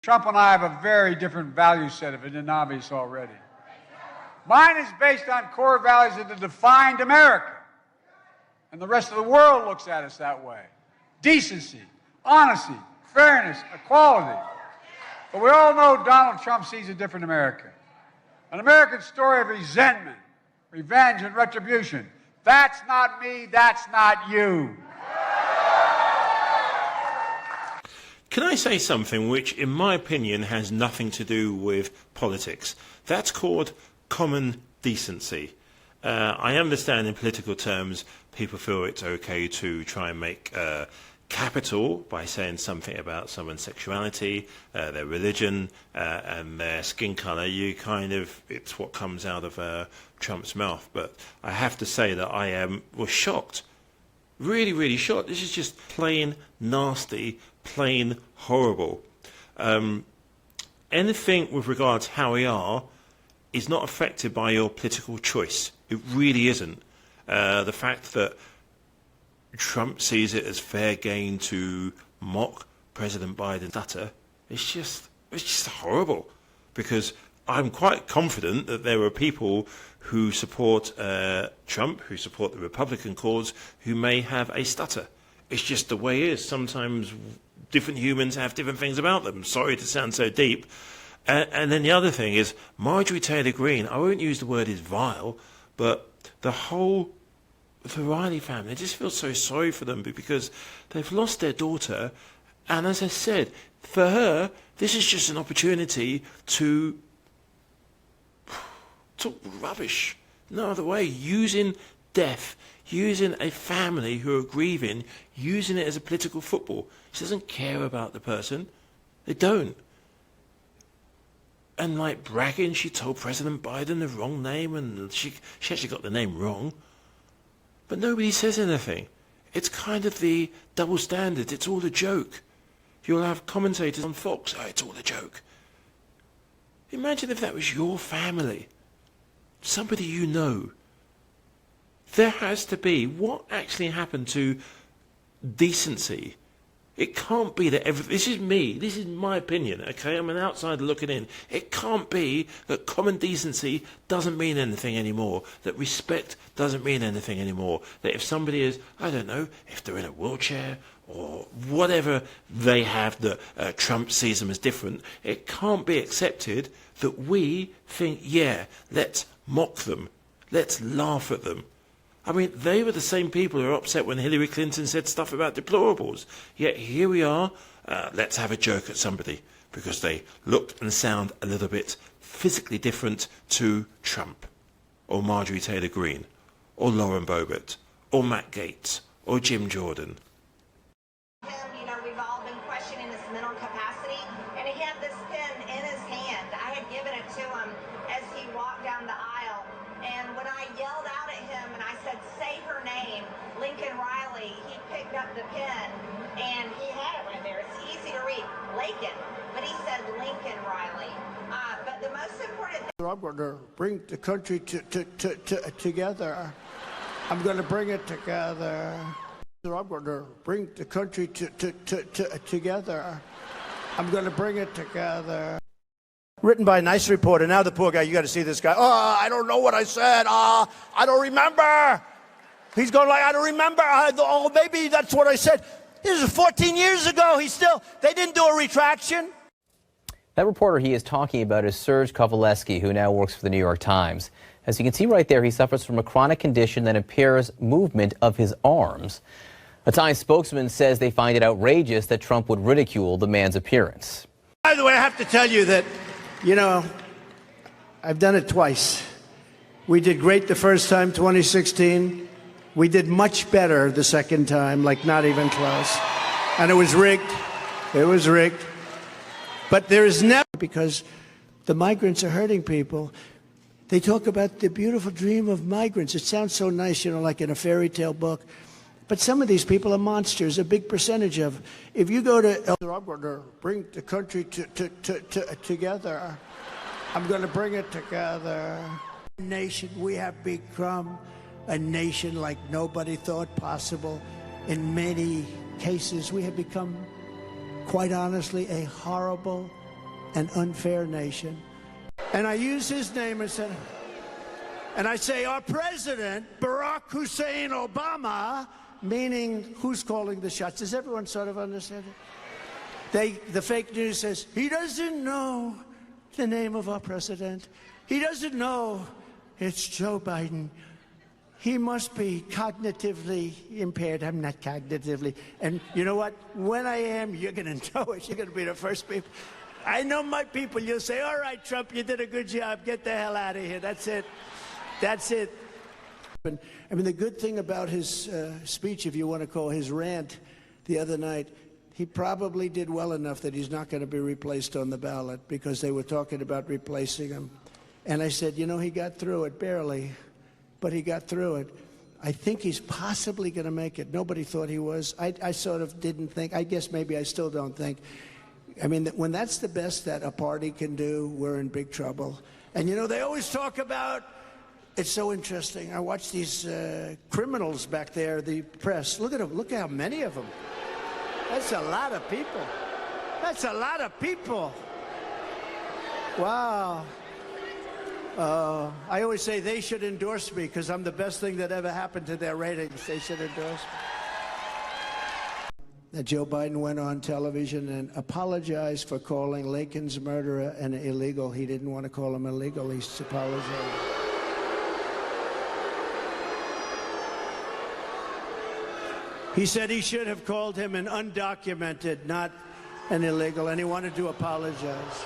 Trump and I have a very different value set, if it isn't obvious already. Mine is based on core values that have defined America, and the rest of the world looks at us that way. Decency, honesty, fairness, equality. But we all know Donald Trump sees a different America. An American story of resentment, revenge, and retribution. That's not me, that's not you. Can I say something which, in my opinion, has nothing to do with politics? That's called common decency. I understand in political terms people feel it's okay to try and make capital by saying something about someone's sexuality, their religion, and their skin colour. It's what comes out of Trump's mouth. But I have to say that I was shocked. Really, really shocked. This is just plain nasty, plain horrible. Anything with regards to how we are is not affected by your political choice. It really isn't. The fact that Trump sees it as fair game to mock President Biden's stutter, it's just horrible. Because I'm quite confident that there are people who support Trump, who support the Republican cause, who may have a stutter. It's just the way it is. Sometimes different humans have different things about them. Sorry to sound so deep. And then the other thing is, Marjorie Taylor Greene, I won't use the word is vile, but the Riley family, I just feel so sorry for them because they've lost their daughter. And as I said, for her, this is just an opportunity to talk rubbish. No other way. Using death, using a family who are grieving, using it as a political football. She doesn't care about the person. They don't. And like bragging, she told President Biden the wrong name, and she actually got the name wrong. But nobody says anything. It's kind of the double standard. It's all a joke. You'll have commentators on Fox, oh, it's all a joke. Imagine if that was your family. Somebody you know. There has to be, what actually happened to decency? It can't be that this is me, this is my opinion, okay? I'm an outsider looking in. It can't be that common decency doesn't mean anything anymore, that respect doesn't mean anything anymore, that if somebody is, I don't know, if they're in a wheelchair or whatever they have that Trump sees them as different, it can't be accepted that we think, yeah, let's mock them, let's laugh at them. I mean, they were the same people who were upset when Hillary Clinton said stuff about deplorables. Yet here we are, let's have a joke at somebody because they look and sound a little bit physically different to Trump or Marjorie Taylor Greene or Lauren Boebert or Matt Gaetz or Jim Jordan. You know, we've all been questioning his mental capacity, and he had this pen in his hand. I had given it to him as he walked down the aisle, and when I yelled out at him and I said, say her name, Lincoln Riley, he picked up the pen, and he had it right there. It's easy to read, Lincoln, but he said Lincoln Riley. But the most important thing... I'm going to bring the country together. I'm going to bring it together. I'm going to bring the country together. I'm going to bring it together. Written by a nice reporter. Now the poor guy, you got to see this guy. Oh, I don't know what I said. I don't remember. He's going like, I don't remember. Oh, maybe that's what I said. This is 14 years ago. They didn't do a retraction. That reporter he is talking about is Serge Kovaleski, who now works for the New York Times. As you can see right there, he suffers from a chronic condition that impairs movement of his arms. A Times spokesman says they find it outrageous that Trump would ridicule the man's appearance. By the way, I have to tell you that, you know, I've done it twice. We did great the first time, 2016. We did much better the second time, like not even close. And it was rigged. It was rigged. But there is never, because the migrants are hurting people. They talk about the beautiful dream of migrants. It sounds so nice, you know, like in a fairy tale book. But some of these people are monsters, a big percentage of. If you go to I'm going to bring the country together. I'm going to bring it together. Nation, we have become a nation like nobody thought possible. In many cases, we have become, quite honestly, a horrible and unfair nation. And I use his name and said, and I say, our president, Barack Hussein Obama, meaning who's calling the shots? Does everyone sort of understand it? The fake news says, he doesn't know the name of our president. He doesn't know it's Joe Biden. He must be cognitively impaired. I'm not cognitively. And you know what? When I am, you're going to know it. You're going to be the first people. I know my people. You'll say, all right, Trump, you did a good job. Get the hell out of here. That's it. That's it. I mean, the good thing about his speech, if you want to call his rant the other night, he probably did well enough that he's not going to be replaced on the ballot because they were talking about replacing him. And I said, you know, he got through it barely, but he got through it. I think he's possibly going to make it. Nobody thought he was. I sort of didn't think. I guess maybe I still don't think. I mean, when that's the best that a party can do, we're in big trouble. And, you know, they always talk about, it's so interesting. I watch these criminals back there, the press. Look at them. Look how many of them. That's a lot of people. That's a lot of people. Wow. I always say they should endorse me because I'm the best thing that ever happened to their ratings. They should endorse me. That Joe Biden went on television and apologized for calling Lakin's murderer an illegal. He didn't want to call him illegal. He's apologized. He said he should have called him an undocumented, not an illegal, and he wanted to apologize.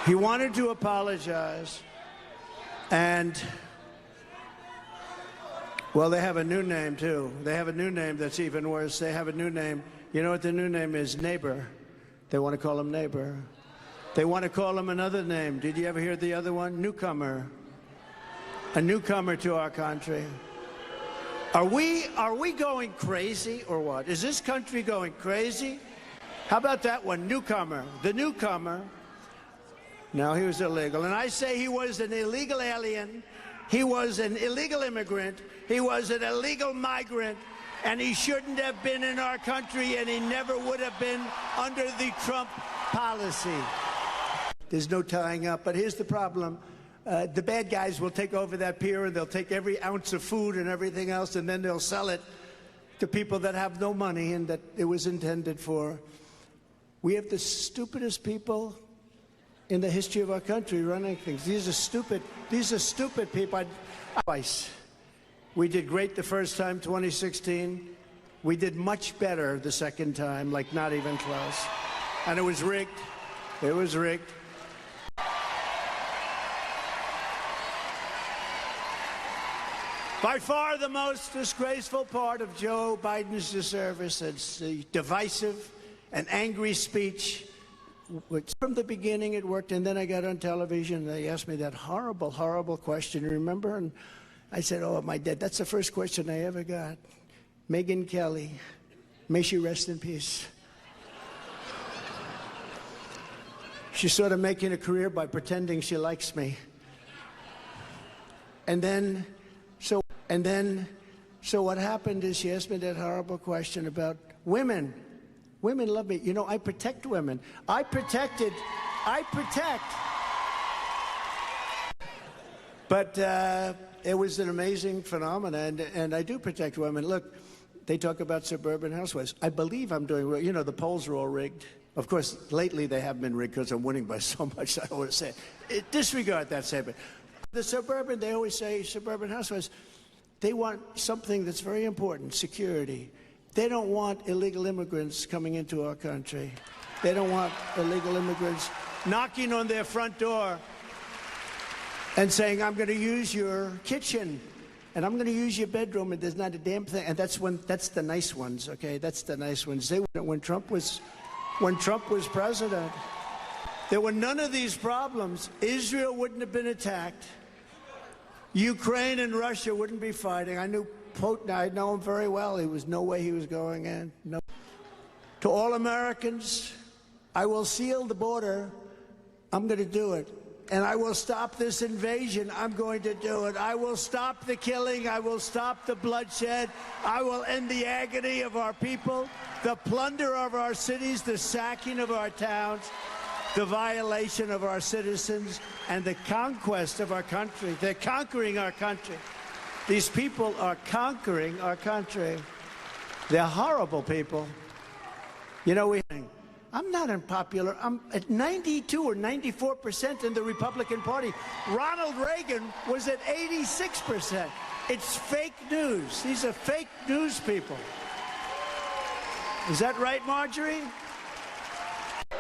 He wanted to apologize, and, well, they have a new name, too. They have a new name that's even worse. They have a new name. You know what the new name is? Neighbor. They want to call him neighbor. They want to call him another name. Did you ever hear the other one? Newcomer. A newcomer to our country. Are we going crazy or what? Is this country going crazy? How about that one? Newcomer. The newcomer. No, he was illegal. And I say he was an illegal alien. He was an illegal immigrant. He was an illegal migrant. And he shouldn't have been in our country, and he never would have been under the Trump policy. There's no tying up. But here's the problem. The bad guys will take over that pier and they'll take every ounce of food and everything else, and then they'll sell it to people that have no money and that it was intended for. We have the stupidest people in the history of our country running things. These are stupid people. Twice. We did great the first time, 2016. We did much better the second time, like not even close. And it was rigged. It was rigged. By far the most disgraceful part of Joe Biden's service is the divisive and angry speech. Which from the beginning it worked, and then I got on television and they asked me that horrible, horrible question, remember? And I said, oh, my dad, that's the first question I ever got. Megyn Kelly, may she rest in peace. She's sort of making a career by pretending she likes me. So what happened is she asked me that horrible question about women. Women love me. You know, I protect women. I protect. But it was an amazing phenomenon, and I do protect women. Look, they talk about suburban housewives. I believe I'm doing well. You know, the polls are all rigged. Of course, lately they have been rigged because I'm winning by so much. I don't want to say it. Disregard that statement. The suburban, they always say suburban housewives, they want something that's very important, security. They don't want illegal immigrants coming into our country. They don't want illegal immigrants knocking on their front door and saying, I'm going to use your kitchen and I'm going to use your bedroom, and there's not a damn thing. And that's the nice ones, okay? That's the nice ones. When Trump was president, there were none of these problems. Israel wouldn't have been attacked. Ukraine and Russia wouldn't be fighting. I knew Putin. I know him very well. There was no way he was going in. No. To all Americans, I will seal the border. I'm going to do it. and I will stop this invasion. I'm going to do it. I will stop the killing. I will stop the bloodshed. I will end the agony of our people, the plunder of our cities, the sacking of our towns, the violation of our citizens, and the conquest of our country. They're conquering our country. These people are conquering our country. They're horrible people. You know, I'm not unpopular. I'm at 92 or 94% in the Republican Party. Ronald Reagan was at 86%. It's fake news. These are fake news people. Is that right, Marjorie?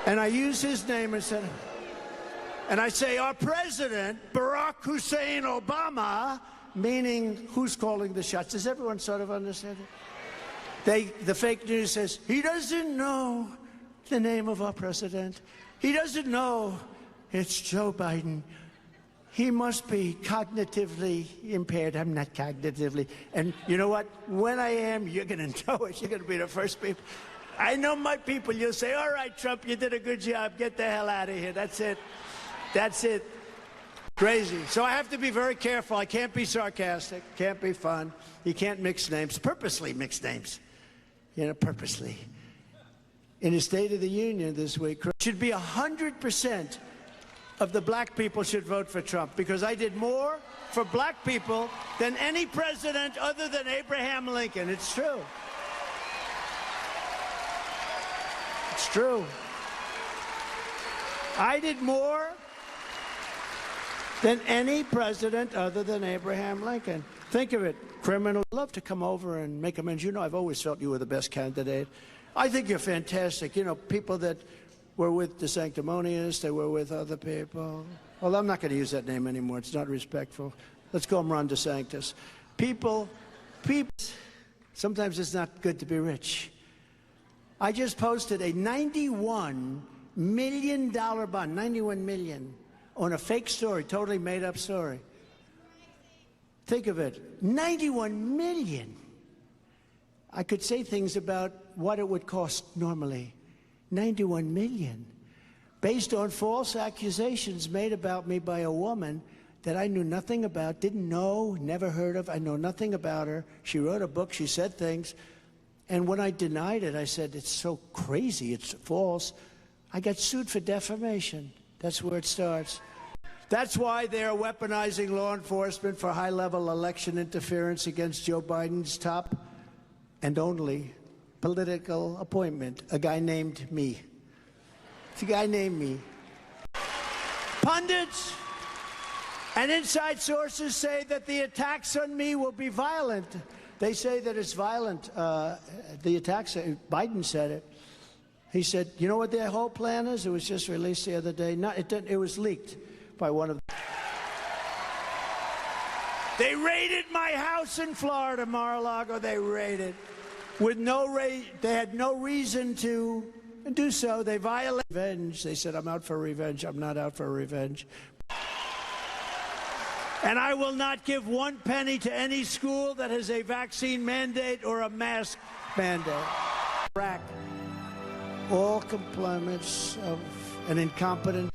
And I use his name and I say, our president, Barack Hussein Obama, meaning who's calling the shots. Does everyone sort of understand it? The fake news says, he doesn't know the name of our president. He doesn't know it's Joe Biden. He must be cognitively impaired. I'm not cognitively. And you know what? When I am, you're going to know it. You're going to be the first people. I know my people. You'll say, all right, Trump, you did a good job. Get the hell out of here. That's it. That's it. Crazy. So I have to be very careful. I can't be sarcastic. Can't be fun. You can't mix names. Purposely mix names. You know, purposely. In the State of the Union this week, should be 100% of the black people should vote for Trump, because I did more for black people than any president other than Abraham Lincoln. It's true. It's true. I did more than any president other than Abraham Lincoln. Think of it. Criminals love to come over and make amends. You know, I've always felt you were the best candidate. I think you're fantastic. You know, people that were with the sanctimonious, they were with other people. Well, I'm not going to use that name anymore. It's not respectful. Let's call him Ron DeSantis. People, sometimes it's not good to be rich. I just posted a $91 million bond, 91 million, on a fake story, totally made up story. Think of it, 91 million. I could say things about what it would cost normally. 91 million. Based on false accusations made about me by a woman that I knew nothing about, didn't know, never heard of. I know nothing about her. She wrote a book, she said things. And when I denied it, I said, it's so crazy, it's false. I got sued for defamation. That's where it starts. That's why they're weaponizing law enforcement for high-level election interference against Joe Biden's top and only political appointment, a guy named me. It's a guy named me. Pundits and inside sources say that the attacks on me will be violent. They say that it's violent. The attacks, Biden said it. He said, you know what their whole plan is? It was just released the other day. No, it was leaked by one of them. They raided my house in Florida, Mar-a-Lago. They raided. With they had no reason to do so. They violated revenge. They said, I'm out for revenge. I'm not out for revenge. And I will not give 1 penny to any school that has a vaccine mandate or a mask mandate. Iraq, all compliments of an incompetent